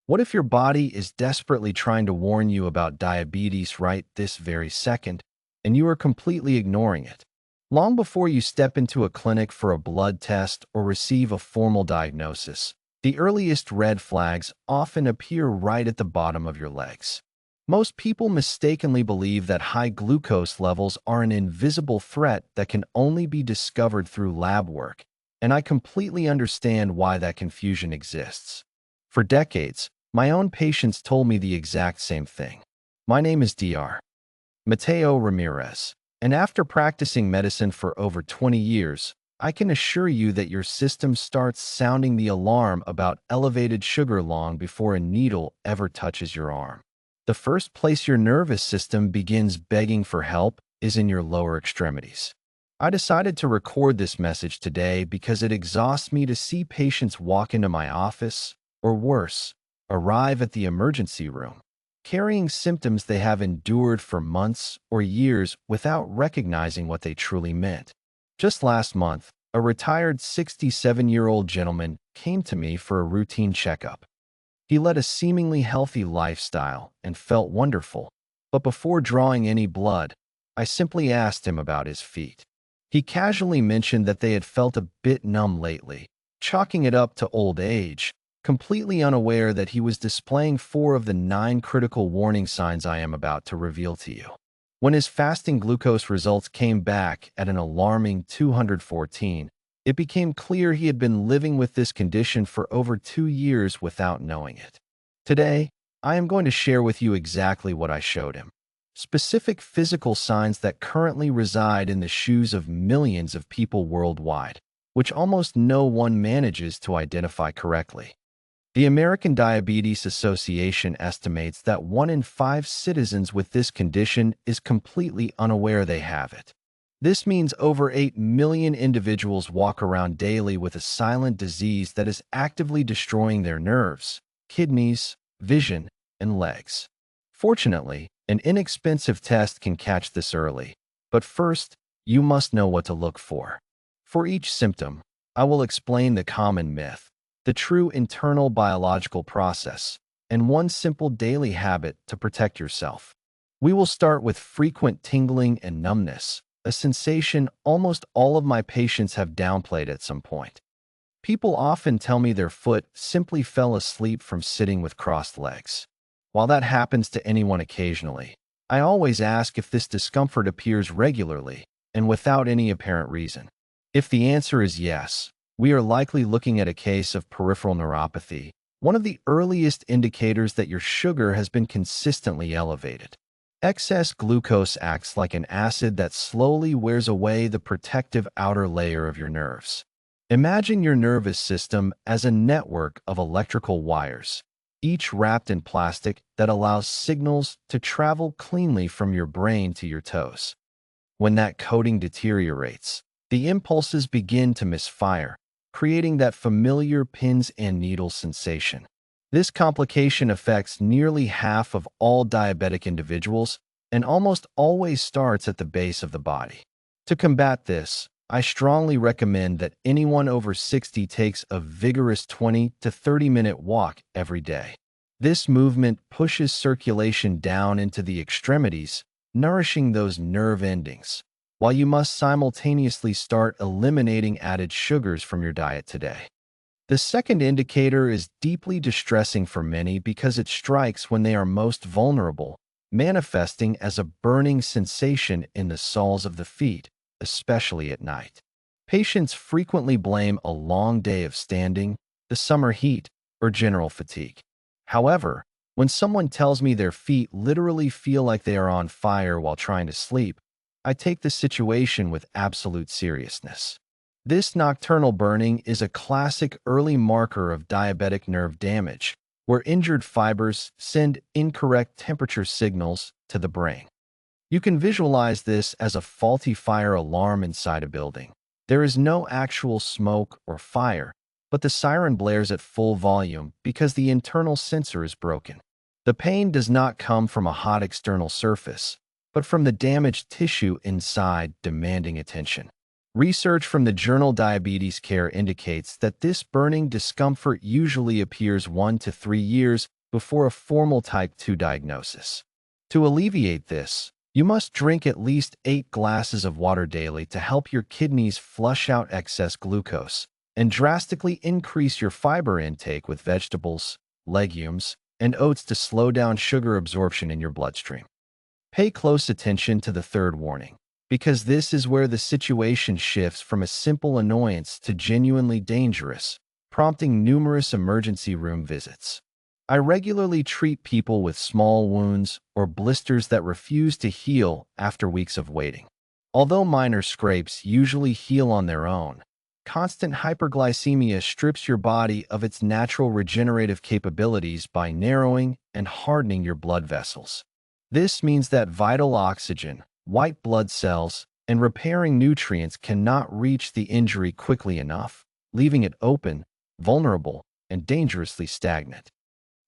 What if your body is desperately trying to warn you about diabetes right this very second, and you are completely ignoring it? Long before you step into a clinic for a blood test or receive a formal diagnosis, the earliest red flags often appear right at the bottom of your legs. Most people mistakenly believe that high glucose levels are an invisible threat that can only be discovered through lab work, and I completely understand why that confusion exists. For decades, my own patients told me the exact same thing. My name is Dr. Mateo Ramirez, and after practicing medicine for over 20 years, I can assure you that your system starts sounding the alarm about elevated sugar long before a needle ever touches your arm. The first place your nervous system begins begging for help is in your lower extremities. I decided to record this message today because it exhausts me to see patients walk into my office, or worse, arrive at the emergency room, carrying symptoms they have endured for months or years without recognizing what they truly meant. Just last month, a retired 67-year-old gentleman came to me for a routine checkup. He led a seemingly healthy lifestyle and felt wonderful, but before drawing any blood, I simply asked him about his feet. He casually mentioned that they had felt a bit numb lately, chalking it up to old age, completely unaware that he was displaying 4 of the 9 critical warning signs I am about to reveal to you. When his fasting glucose results came back at an alarming 214, it became clear he had been living with this condition for over 2 years without knowing it. Today, I am going to share with you exactly what I showed him. Specific physical signs that currently reside in the shoes of millions of people worldwide, which almost no one manages to identify correctly. The American Diabetes Association estimates that 1 in 5 citizens with this condition is completely unaware they have it. This means over 8 million individuals walk around daily with a silent disease that is actively destroying their nerves, kidneys, vision, and legs. Fortunately, an inexpensive test can catch this early, but first, you must know what to look for. For each symptom, I will explain the common myth, the true internal biological process, and one simple daily habit to protect yourself. We will start with frequent tingling and numbness, a sensation almost all of my patients have downplayed at some point. People often tell me their foot simply fell asleep from sitting with crossed legs. While that happens to anyone occasionally, I always ask if this discomfort appears regularly and without any apparent reason. If the answer is yes, we are likely looking at a case of peripheral neuropathy, one of the earliest indicators that your sugar has been consistently elevated. Excess glucose acts like an acid that slowly wears away the protective outer layer of your nerves. Imagine your nervous system as a network of electrical wires, each wrapped in plastic that allows signals to travel cleanly from your brain to your toes. When that coating deteriorates, the impulses begin to misfire, creating that familiar pins and needles sensation. This complication affects nearly half of all diabetic individuals and almost always starts at the base of the body. To combat this, I strongly recommend that anyone over 60 takes a vigorous 20 to 30-minute walk every day. This movement pushes circulation down into the extremities, nourishing those nerve endings, while you must simultaneously start eliminating added sugars from your diet today. The second indicator is deeply distressing for many because it strikes when they are most vulnerable, manifesting as a burning sensation in the soles of the feet, especially at night. Patients frequently blame a long day of standing, the summer heat, or general fatigue. However, when someone tells me their feet literally feel like they are on fire while trying to sleep, I take the situation with absolute seriousness. This nocturnal burning is a classic early marker of diabetic nerve damage, where injured fibers send incorrect temperature signals to the brain. You can visualize this as a faulty fire alarm inside a building. There is no actual smoke or fire, but the siren blares at full volume because the internal sensor is broken. The pain does not come from a hot external surface, but from the damaged tissue inside demanding attention. Research from the journal Diabetes Care indicates that this burning discomfort usually appears 1 to 3 years before a formal type 2 diagnosis. To alleviate this, you must drink at least 8 glasses of water daily to help your kidneys flush out excess glucose, and drastically increase your fiber intake with vegetables, legumes, and oats to slow down sugar absorption in your bloodstream. Pay close attention to the third warning, because this is where the situation shifts from a simple annoyance to genuinely dangerous, prompting numerous emergency room visits. I regularly treat people with small wounds or blisters that refuse to heal after weeks of waiting. Although minor scrapes usually heal on their own, constant hyperglycemia strips your body of its natural regenerative capabilities by narrowing and hardening your blood vessels. This means that vital oxygen, white blood cells, and repairing nutrients cannot reach the injury quickly enough, leaving it open, vulnerable, and dangerously stagnant.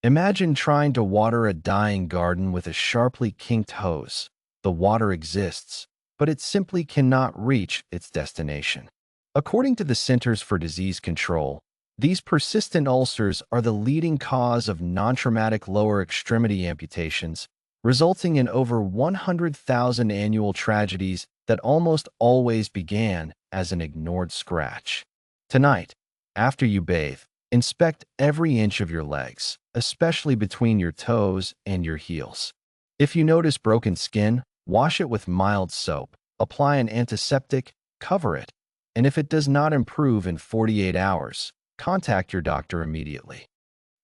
Imagine trying to water a dying garden with a sharply kinked hose. The water exists, but it simply cannot reach its destination. According to the Centers for Disease Control, these persistent ulcers are the leading cause of non-traumatic lower extremity amputations, resulting in over 100,000 annual tragedies that almost always began as an ignored scratch. Tonight, after you bathe, inspect every inch of your legs, especially between your toes and your heels. If you notice broken skin, wash it with mild soap, apply an antiseptic, cover it, and if it does not improve in 48 hours, contact your doctor immediately.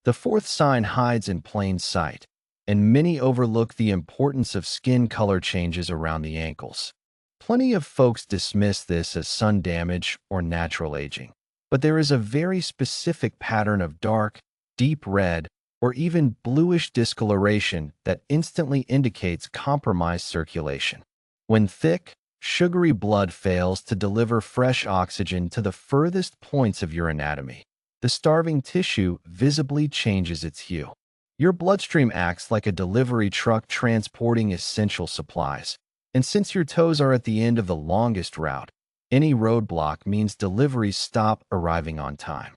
The fourth sign hides in plain sight, and many overlook the importance of skin color changes around the ankles. Plenty of folks dismiss this as sun damage or natural aging, but there is a very specific pattern of dark, deep red, or even bluish discoloration that instantly indicates compromised circulation. When thick, sugary blood fails to deliver fresh oxygen to the furthest points of your anatomy, the starving tissue visibly changes its hue. Your bloodstream acts like a delivery truck transporting essential supplies, and since your toes are at the end of the longest route, any roadblock means deliveries stop arriving on time.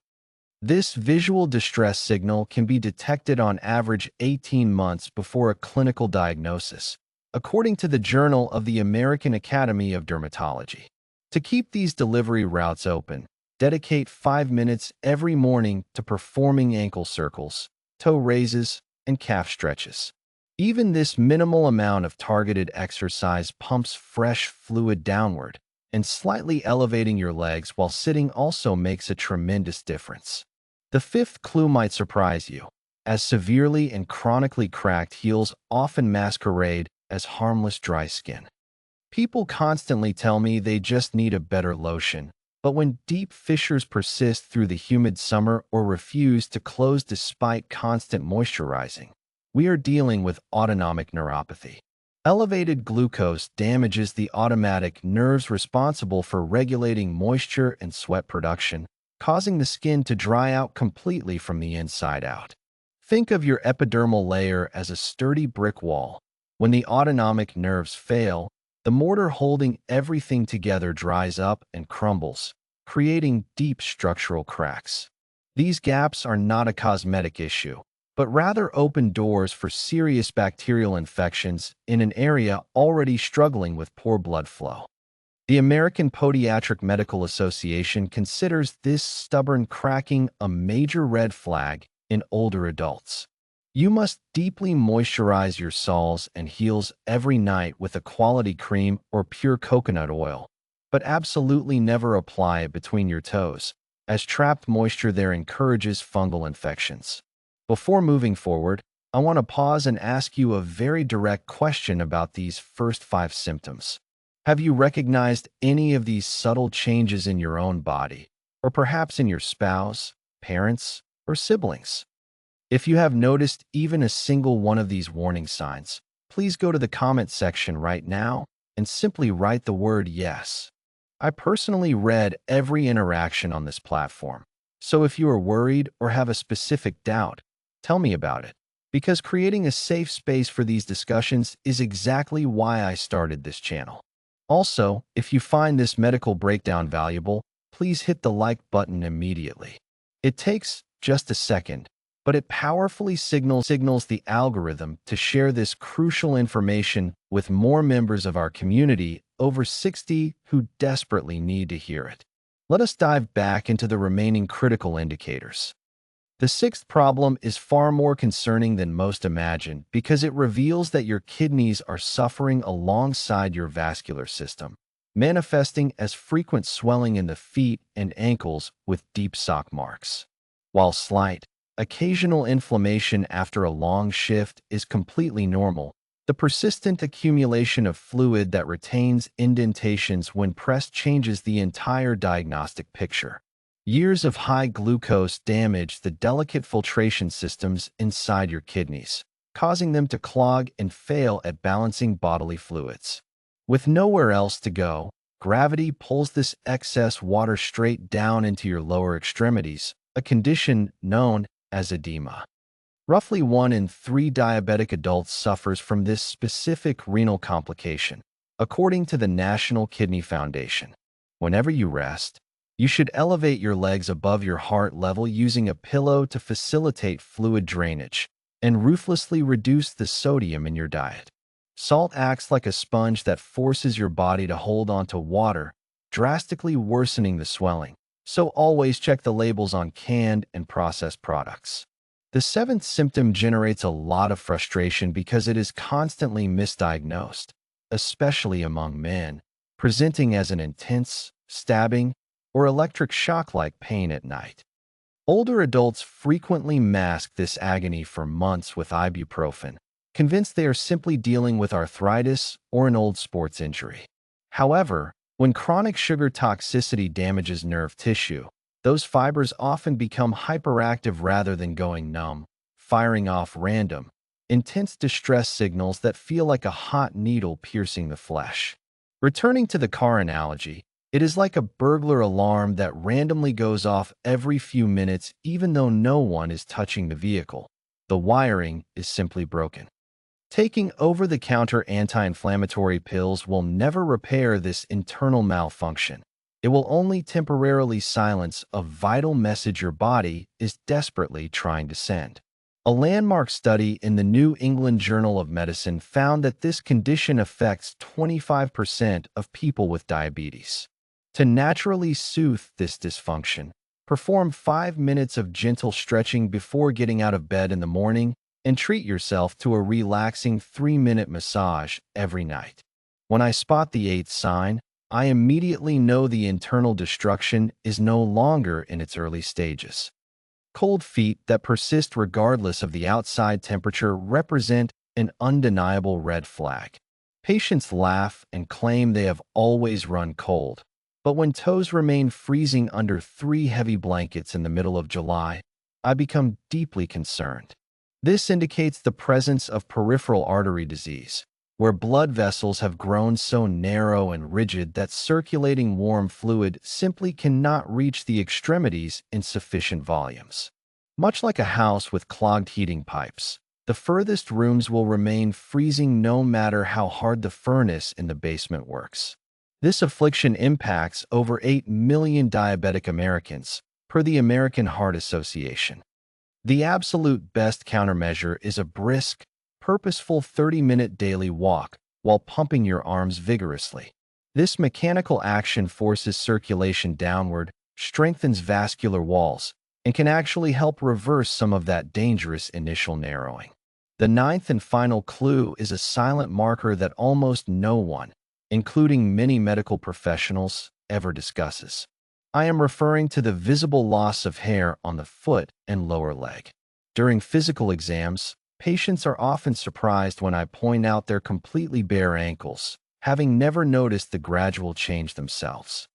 This visual distress signal can be detected on average 18 months before a clinical diagnosis, according to the Journal of the American Academy of Dermatology. To keep these delivery routes open, dedicate 5 minutes every morning to performing ankle circles, toe raises, and calf stretches. Even this minimal amount of targeted exercise pumps fresh fluid downward, and slightly elevating your legs while sitting also makes a tremendous difference. The fifth clue might surprise you, as severely and chronically cracked heels often masquerade as harmless dry skin. People constantly tell me they just need a better lotion, but when deep fissures persist through the humid summer or refuse to close despite constant moisturizing, we are dealing with autonomic neuropathy. Elevated glucose damages the automatic nerves responsible for regulating moisture and sweat production, causing the skin to dry out completely from the inside out. Think of your epidermal layer as a sturdy brick wall. When the autonomic nerves fail, the mortar holding everything together dries up and crumbles, creating deep structural cracks. These gaps are not a cosmetic issue, but rather open doors for serious bacterial infections in an area already struggling with poor blood flow. The American Podiatric Medical Association considers this stubborn cracking a major red flag in older adults. You must deeply moisturize your soles and heels every night with a quality cream or pure coconut oil, but absolutely never apply it between your toes, as trapped moisture there encourages fungal infections. Before moving forward, I want to pause and ask you a very direct question about these first 5 symptoms. Have you recognized any of these subtle changes in your own body, or perhaps in your spouse, parents, or siblings? If you have noticed even a single one of these warning signs, please go to the comment section right now and simply write the word yes. I personally read every interaction on this platform, so if you are worried or have a specific doubt, tell me about it, because creating a safe space for these discussions is exactly why I started this channel. Also, if you find this medical breakdown valuable, please hit the like button immediately. It takes just a second, but it powerfully signals the algorithm to share this crucial information with more members of our community, over 60, who desperately need to hear it. Let us dive back into the remaining critical indicators. The sixth problem is far more concerning than most imagine because it reveals that your kidneys are suffering alongside your vascular system, manifesting as frequent swelling in the feet and ankles with deep sock marks. While slight, occasional inflammation after a long shift is completely normal. The persistent accumulation of fluid that retains indentations when pressed changes the entire diagnostic picture. Years of high glucose damage the delicate filtration systems inside your kidneys, causing them to clog and fail at balancing bodily fluids. With nowhere else to go, gravity pulls this excess water straight down into your lower extremities, a condition known as edema. Roughly 1 in 3 diabetic adults suffers from this specific renal complication, according to the National Kidney Foundation. Whenever you rest, you should elevate your legs above your heart level using a pillow to facilitate fluid drainage and ruthlessly reduce the sodium in your diet. Salt acts like a sponge that forces your body to hold onto water, drastically worsening the swelling. So always check the labels on canned and processed products. The seventh symptom generates a lot of frustration because it is constantly misdiagnosed, especially among men, presenting as an intense, stabbing, or electric shock-like pain at night. Older adults frequently mask this agony for months with ibuprofen, convinced they are simply dealing with arthritis or an old sports injury. However, when chronic sugar toxicity damages nerve tissue, those fibers often become hyperactive rather than going numb, firing off random, intense distress signals that feel like a hot needle piercing the flesh. Returning to the car analogy, it is like a burglar alarm that randomly goes off every few minutes even though no one is touching the vehicle. The wiring is simply broken. Taking over-the-counter anti-inflammatory pills will never repair this internal malfunction. It will only temporarily silence a vital message your body is desperately trying to send. A landmark study in the New England Journal of Medicine found that this condition affects 25% of people with diabetes. To naturally soothe this dysfunction, perform 5 minutes of gentle stretching before getting out of bed in the morning and treat yourself to a relaxing 3-minute massage every night. When I spot the eighth sign, I immediately know the internal destruction is no longer in its early stages. Cold feet that persist regardless of the outside temperature represent an undeniable red flag. Patients laugh and claim they have always run cold, but when toes remain freezing under 3 heavy blankets in the middle of July, I become deeply concerned. This indicates the presence of peripheral artery disease, where blood vessels have grown so narrow and rigid that circulating warm fluid simply cannot reach the extremities in sufficient volumes. Much like a house with clogged heating pipes, the furthest rooms will remain freezing no matter how hard the furnace in the basement works. This affliction impacts over 8 million diabetic Americans, per the American Heart Association. The absolute best countermeasure is a brisk, purposeful 30-minute daily walk while pumping your arms vigorously. This mechanical action forces circulation downward, strengthens vascular walls, and can actually help reverse some of that dangerous initial narrowing. The ninth and final clue is a silent marker that almost no one, including many medical professionals, ever discusses. I am referring to the visible loss of hair on the foot and lower leg. During physical exams, patients are often surprised when I point out their completely bare ankles, having never noticed the gradual change themselves.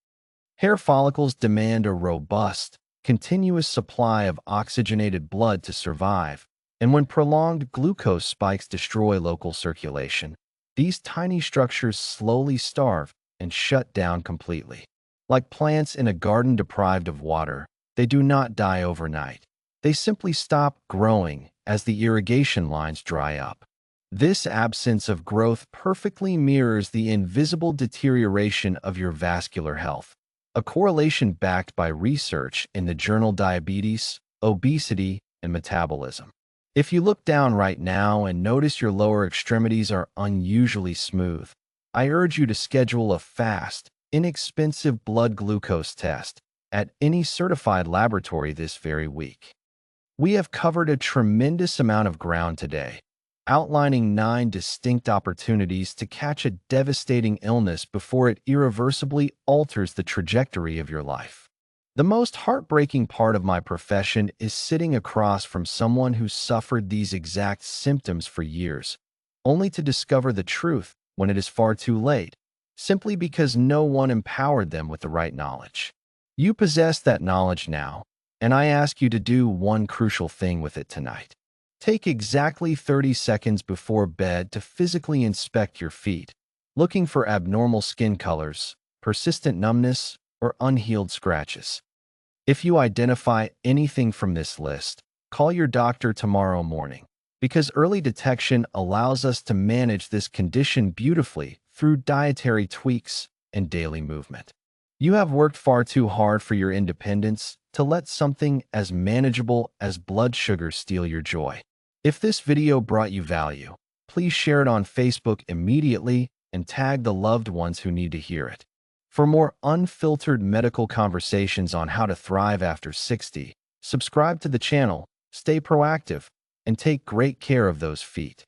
Hair follicles demand a robust, continuous supply of oxygenated blood to survive, and when prolonged glucose spikes destroy local circulation, these tiny structures slowly starve and shut down completely. Like plants in a garden deprived of water, they do not die overnight. They simply stop growing as the irrigation lines dry up. This absence of growth perfectly mirrors the invisible deterioration of your vascular health, a correlation backed by research in the journal Diabetes, Obesity, and metabolism. If you look down right now and notice your lower extremities are unusually smooth, I urge you to schedule a fast, inexpensive blood glucose test at any certified laboratory this very week. We have covered a tremendous amount of ground today, outlining 9 distinct opportunities to catch a devastating illness before it irreversibly alters the trajectory of your life. The most heartbreaking part of my profession is sitting across from someone who suffered these exact symptoms for years, only to discover the truth when it is far too late, simply because no one empowered them with the right knowledge. You possess that knowledge now, and I ask you to do one crucial thing with it tonight. Take exactly 30 seconds before bed to physically inspect your feet, looking for abnormal skin colors, persistent numbness, or unhealed scratches. If you identify anything from this list, call your doctor tomorrow morning, because early detection allows us to manage this condition beautifully through dietary tweaks and daily movement. You have worked far too hard for your independence to let something as manageable as blood sugar steal your joy. If this video brought you value, please share it on Facebook immediately and tag the loved ones who need to hear it. For more unfiltered medical conversations on how to thrive after 60, subscribe to the channel, stay proactive, and take great care of those feet.